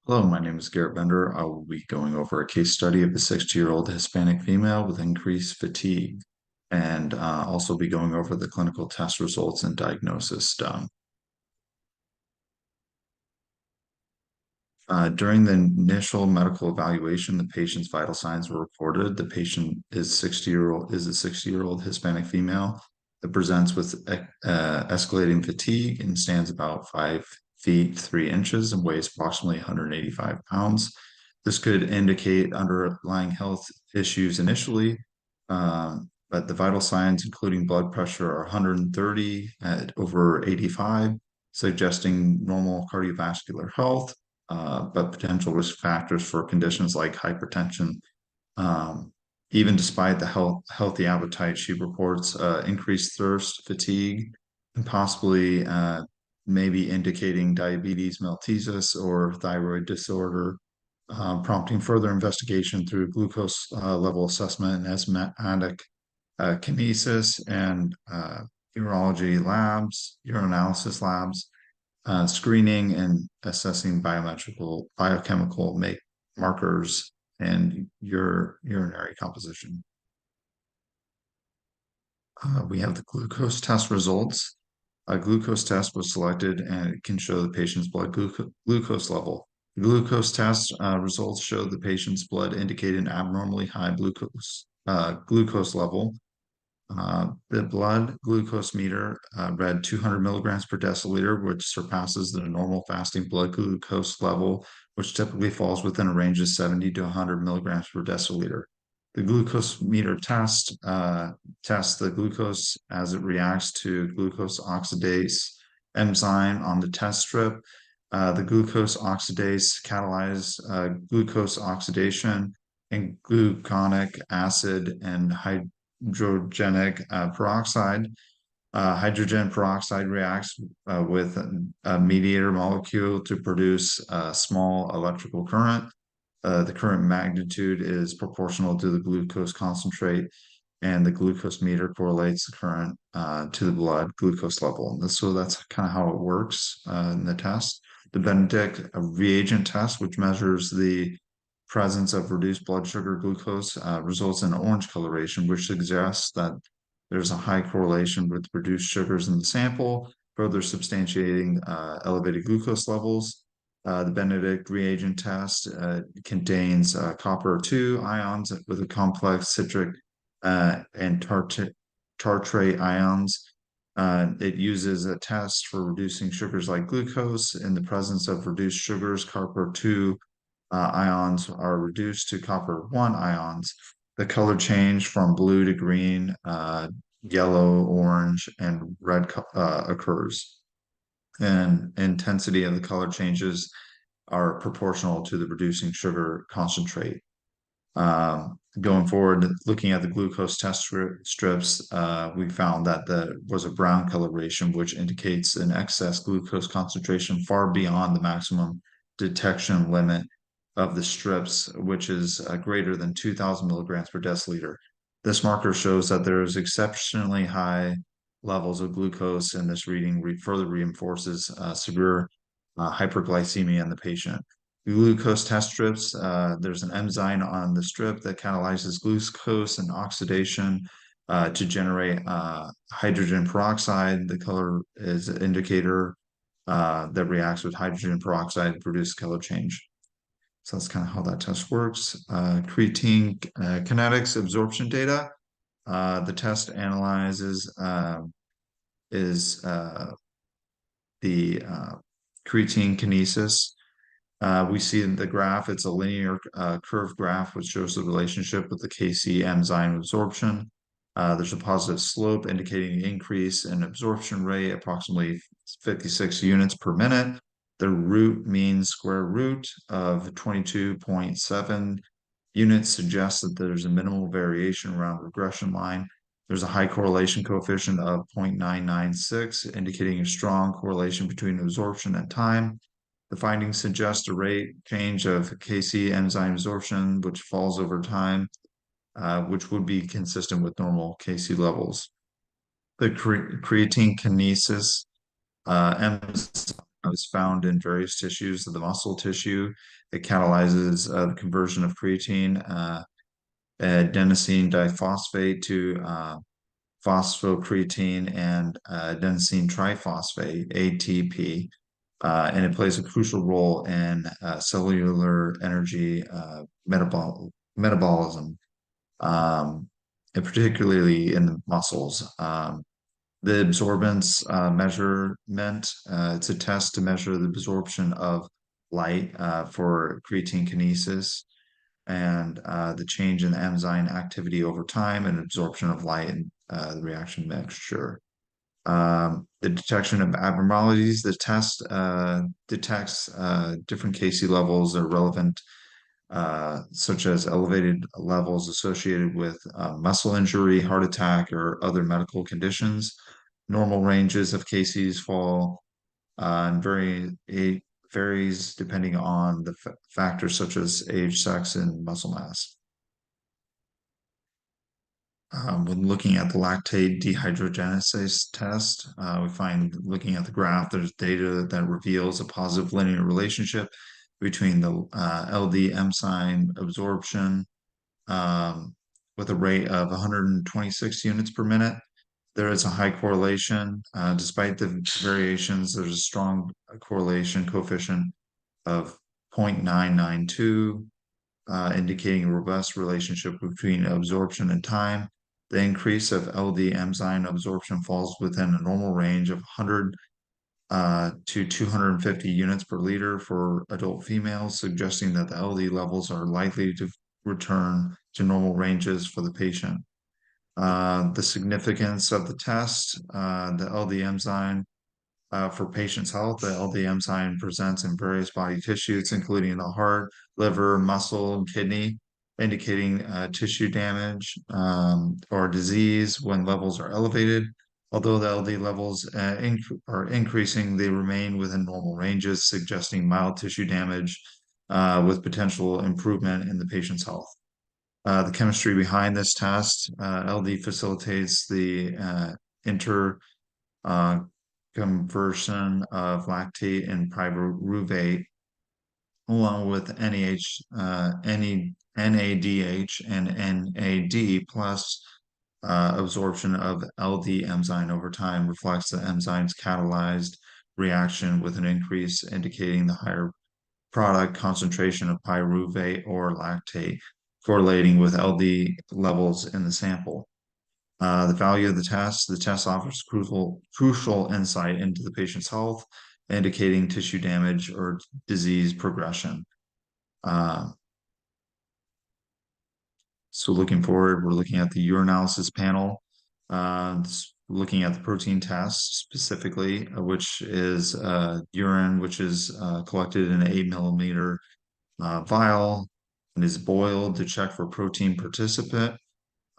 Hello, my name is Garrett Bender. I will be going over a case study of a 60-year-old Hispanic female with increased fatigue and also be going over the clinical test results and diagnosis done. During the initial medical evaluation, the patient's vital signs were reported. The patient is a 60-year-old Hispanic female that presents with escalating fatigue and stands about 5 feet 3 inches and weighs approximately 185 pounds. This could indicate underlying health issues initially, but the vital signs, including blood pressure, are 130 at over 85, suggesting normal cardiovascular health, but potential risk factors for conditions like hypertension. Um, Even despite the healthy appetite, she reports increased thirst, fatigue, and possibly maybe indicating diabetes mellitus or thyroid disorder, prompting further investigation through glucose level assessment and asthmatic kinesis and urology labs, urinalysis labs, screening and assessing biochemical markers and urinary composition. We have the glucose test results. A glucose test was selected and it can show the patient's blood glucose level. The glucose test results show the patient's blood indicated an abnormally high glucose level. The blood glucose meter read 200 milligrams per deciliter, which surpasses the normal fasting blood glucose level, which typically falls within a range of 70 to 100 milligrams per deciliter. The glucose meter tests the glucose as it reacts to glucose oxidase enzyme on the test strip. The glucose oxidase catalyzes glucose oxidation and gluconic acid and hydrogenic peroxide. Hydrogen peroxide reacts with a mediator molecule to produce a small electrical current. The current magnitude is proportional to the glucose concentrate, and the glucose meter correlates the current to the blood glucose level. So that's kind of how it works in the test. The Benedict reagent test, which measures the presence of reduced blood sugar glucose, results in orange coloration, which suggests that there's a high correlation with reduced sugars in the sample, further substantiating elevated glucose levels. The Benedict reagent test contains copper 2 ions with a complex citric and tartrate ions. It uses a test for reducing sugars like glucose. In the presence of reduced sugars, copper 2 ions are reduced to copper 1 ions. The color change from blue to green, yellow, orange, and red occurs. And intensity of the color changes are proportional to the reducing sugar concentrate. Going forward, looking at the glucose test strips, we found that there was a brown coloration, which indicates an excess glucose concentration far beyond the maximum detection limit of the strips, which is greater than 2,000 milligrams per deciliter. This marker shows that there is exceptionally high levels of glucose, and this reading further reinforces severe hyperglycemia in the patient. Glucose test strips, there's an enzyme on the strip that catalyzes glucose and oxidation to generate hydrogen peroxide. The color is an indicator that reacts with hydrogen peroxide to produce color change. So that's kind of how that test works. Creatine kinetics absorption data. The test analyzes the creatine kinesis. We see in the graph, it's a linear curve graph, which shows the relationship with the KC enzyme absorption. There's a positive slope indicating an increase in absorption rate, approximately 56 units per minute. The root mean square root of 22.7 units suggests that there's a minimal variation around regression line. There's a high correlation coefficient of 0.996, indicating a strong correlation between absorption and time. The findings suggest a rate change of KC enzyme absorption, which falls over time, which would be consistent with normal KC levels. The creatine kinesis is found in various tissues of the muscle tissue. It catalyzes the conversion of creatine, adenosine diphosphate to phosphocreatine and adenosine triphosphate, ATP. And it plays a crucial role in cellular energy metabolism, and particularly in the muscles. The absorbance measurement, it's a test to measure the absorption of light for creatine kinesis and the change in the enzyme activity over time and absorption of light and the reaction mixture. The detection of abnormalities, the test detects different Kc levels that are relevant, such as elevated levels associated with muscle injury, heart attack, or other medical conditions. Normal ranges of Kc's fall and it varies depending on the factors such as age, sex, and muscle mass. When looking at the lactate dehydrogenase test, we find looking at the graph, there's data that reveals a positive linear relationship between the LD enzyme absorption with a rate of 126 units per minute. There is a high correlation. Despite the variations, there's a strong correlation coefficient of 0.992, indicating a robust relationship between absorption and time. The increase of LD enzyme absorption falls within a normal range of 100 to 250 units per liter for adult females, suggesting that the LD levels are likely to return to normal ranges for the patient. The significance of the test, the LD enzyme for patients' health, the LD enzyme presents in various body tissues, including the heart, liver, muscle, and kidney, indicating tissue damage or disease when levels are elevated. Although the LD levels are increasing, they remain within normal ranges, suggesting mild tissue damage with potential improvement in the patient's health. The chemistry behind this test, LD facilitates the inter conversion of lactate and pyruvate along with NADH and NAD plus absorption of LD enzyme over time reflects the enzyme's catalyzed reaction with an increase indicating the higher product concentration of pyruvate or lactate correlating with LD levels in the sample. The value of the test offers crucial insight into the patient's health, indicating tissue damage or disease progression. Uh, so looking forward, we're looking at the urinalysis panel, looking at the protein test specifically, which is urine, which is collected in an 8 millimeter vial and is boiled to check for protein participant,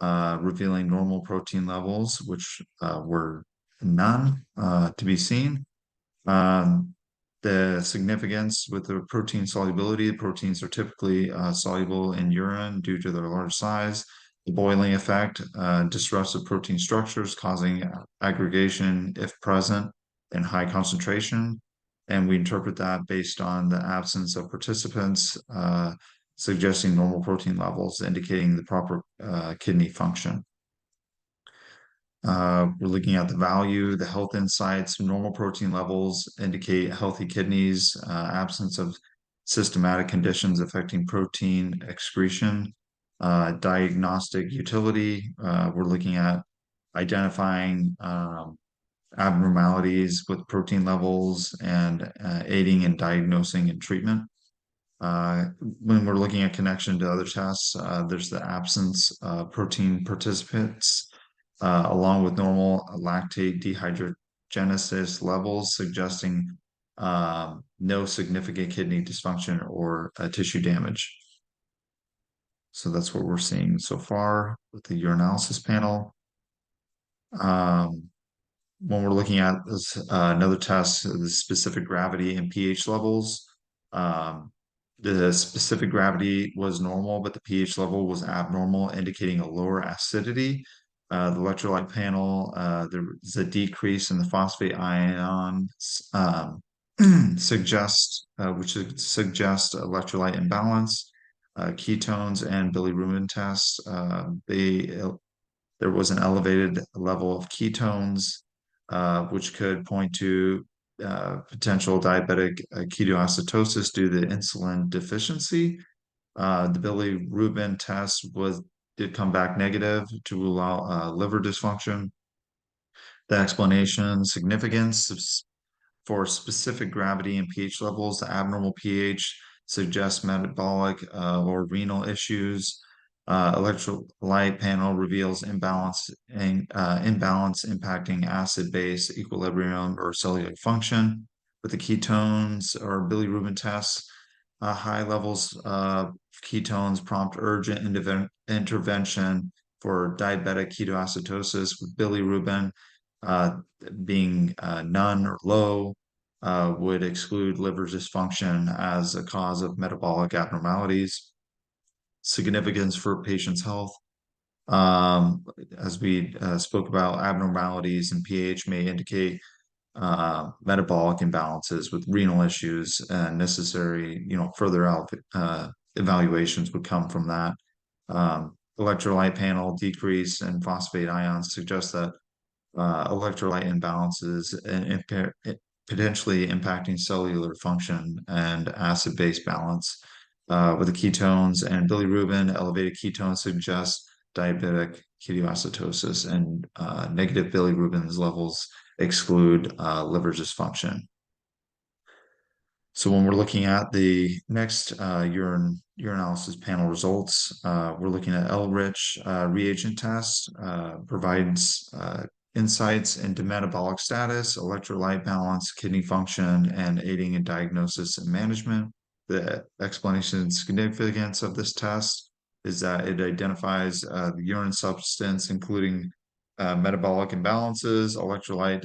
revealing normal protein levels, which were none to be seen. The significance with the protein solubility, proteins are typically soluble in urine due to their large size. The boiling effect disrupts the protein structures, causing aggregation if present in high concentration. And we interpret that based on the absence of participants, suggesting normal protein levels, indicating the proper kidney function. We're looking at the value, the health insights, normal protein levels indicate healthy kidneys, absence of systematic conditions affecting protein excretion, diagnostic utility. We're looking at identifying abnormalities with protein levels and aiding in diagnosing and treatment. When we're looking at connection to other tests, there's the absence of protein participants along with normal lactate dehydrogenesis levels, suggesting no significant kidney dysfunction or tissue damage. So that's what we're seeing so far with the urinalysis panel. When we're looking at this, another test, the specific gravity and pH levels, the specific gravity was normal, but the pH level was abnormal, indicating a lower acidity. The electrolyte panel, there's a decrease in the phosphate ions which suggest electrolyte imbalance, ketones and bilirubin tests. There was an elevated level of ketones, which could point to potential diabetic ketoacidosis due to insulin deficiency. The bilirubin test did come back negative to rule out liver dysfunction. The explanation, significance for specific gravity and pH levels. The abnormal pH suggests metabolic or renal issues. Electrolyte panel reveals imbalance impacting acid-base equilibrium or cellular function. With the ketones or bilirubin tests, high levels of ketones prompt urgent intervention for diabetic ketoacidosis, with bilirubin uh, being none or low, would exclude liver dysfunction as a cause of metabolic abnormalities. Significance for patients' health. Um, as we spoke about, abnormalities in pH may indicate metabolic imbalances with renal issues, and necessary, further evaluations would come from that. Electrolyte panel decrease in phosphate ions suggests that electrolyte imbalances and potentially impacting cellular function and acid-base balance. With the ketones and bilirubin, elevated ketones suggest diabetic ketoacidosis, and negative bilirubin levels exclude liver dysfunction. So when we're looking at the next urinalysis panel results, we're looking at L-rich reagent test, provides insights into metabolic status, electrolyte balance, kidney function, and aiding in diagnosis and management. The explanation and significance of this test is that it identifies the urine substance, including metabolic imbalances, electrolyte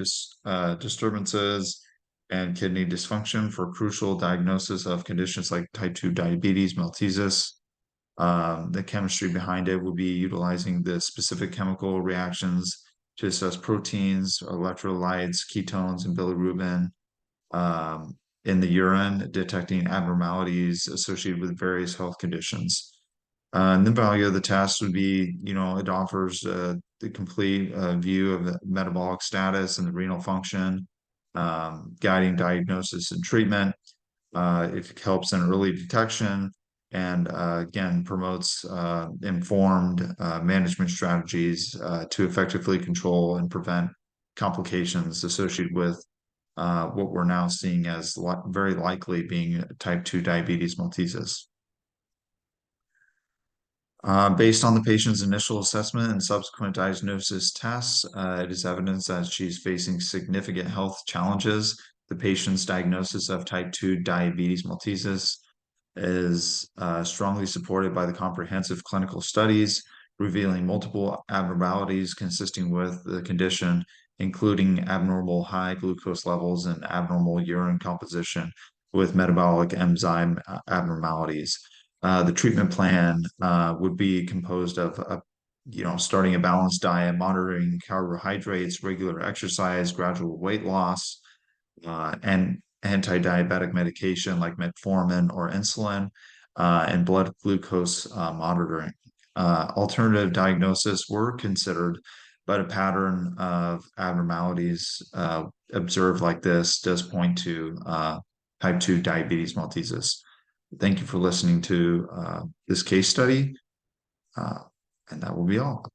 disturbances, and kidney dysfunction for crucial diagnosis of conditions like type 2 diabetes mellitus. The chemistry behind it would be utilizing the specific chemical reactions to assess proteins, electrolytes, ketones, and bilirubin in the urine, detecting abnormalities associated with various health conditions. And the value of the test would be, it offers the complete view of the metabolic status and the renal function, guiding diagnosis and treatment. It helps in early detection, and again promotes informed management strategies to effectively control and prevent complications associated with what we're now seeing as very likely being type 2 diabetes mellitus. Based on the patient's initial assessment and subsequent diagnosis tests, it is evidence that she's facing significant health challenges. The patient's diagnosis of type 2 diabetes mellitus is strongly supported by the comprehensive clinical studies revealing multiple abnormalities consisting with the condition, including abnormal high glucose levels and abnormal urine composition with metabolic enzyme abnormalities. The treatment plan would be composed of, starting a balanced diet, monitoring carbohydrates, regular exercise, gradual weight loss, and anti-diabetic medication like metformin or insulin, and blood glucose monitoring. Alternative diagnosis were considered, but a pattern of abnormalities observed like this does point to type 2 diabetes mellitus. Thank you for listening to this case study, and that will be all.